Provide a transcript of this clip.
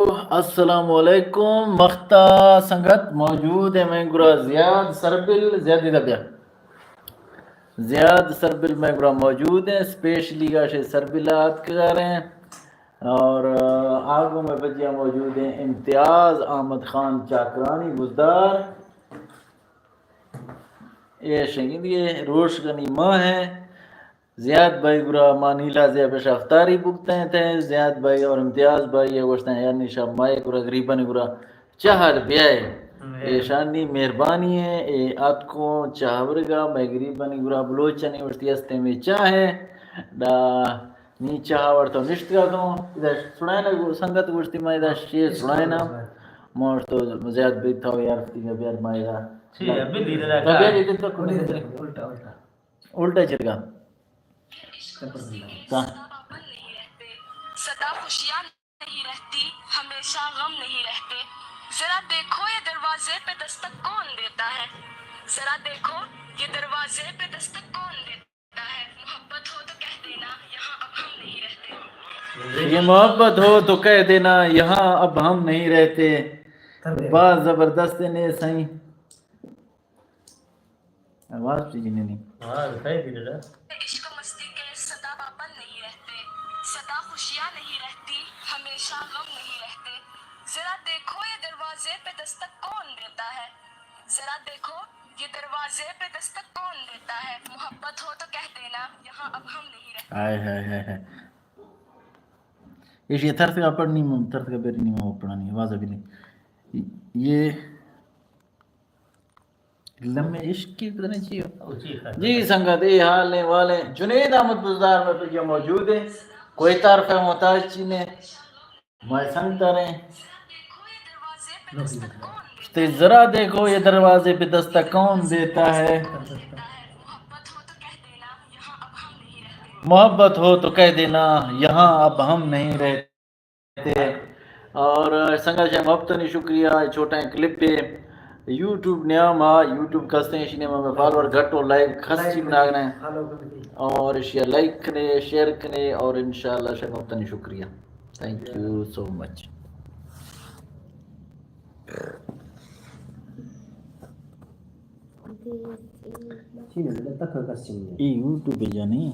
السلام علیکم مختا سنگت موجود ہے میں گرا زیاد سربل زیادی دبیا زیاد سربل میں گرا موجود ہیں اسپیشلی گاشے سربلات کر رہے ہیں اور آگوں میں بجیا موجود ہیں امتیاز احمد خان چاکرانی بزدار یہ شنگید یہ روش گنی ماں ہیں زیاد بھائی گرا مانیلا زیا پیش افطاری بکتے تھے زیاد بھائی اور امتیاز بھائی یہ گوشتے ہیں یعنی شاہ مائے گرا غریبانی گرا چہر بیائے اے شانی مہربانی ہے اے آت کو چاہورگا میں غریبانی گرا بلوچانی ورتی ہستے میں چاہے دا نی چاہ ورطا نشت گا دوں ادھا سنائے نا سنگت گوشتی میں ادھا شیر سنائے نا موش تو زیاد بیت تھا یار فتی گا بیار مائے گا بیار دیتے تو کنے سے الٹا چرگا سدا خوشیاں نہیں رہتی ہمیشہ غم نہیں رہتے ذرا دیکھو یہ دروازے پہ دستک کون دیتا ہے ذرا دیکھو یہ دروازے پہ دستک کون دیتا ہے محبت ہو تو کہہ دینا یہاں اب ہم نہیں رہتے یہ محبت ہو تو کہہ دینا یہاں اب ہم نہیں رہتے بات زبردست نے سائیں آواز چیزی نہیں عشق و مستی کے سدا پابند نہیں رہتے سدا خوشیاں نہیں رہتی ہمیشہ غم نہیں رہتے ذرا دیکھو یہ دروازے پہ دستک کون دیتا ہے ذرا دیکھو یہ دروازے پہ دستک کون دیتا ہے محبت ہو تو کہہ دینا یہاں اب ہم نہیں رہتے آئے ہائے ہائے ہائے یہ ترس کا پڑھنی ترس کا بیری نہیں میں پڑھانی آواز ابھی نہیں یہ لمحے عشق کی پتہ نہیں چاہیے جی سنگت اے حال نے والے جنید احمد بزدار میں پہ موجود ہیں کوئی طرف ہے محتاج چینے میں سنگتا رہے تو ذرا دیکھو یہ دروازے پہ دستک کون دیتا ہے محبت ہو تو کہہ دینا یہاں اب ہم نہیں رہتے اور سنگا جائے محبت نہیں شکریہ چھوٹا ہے کلپ پہ یوٹیوب نیام یوٹیوب کستے ہیں شینے میں فالور گھٹو لائک خاصی بناگنا ہے اور اشیاء لائک کنے شیئر کنے اور انشاءاللہ شاید محبت نہیں شکریہ thank you so much Sì, in realtà cosa si یہ یوٹیوب پہ جانی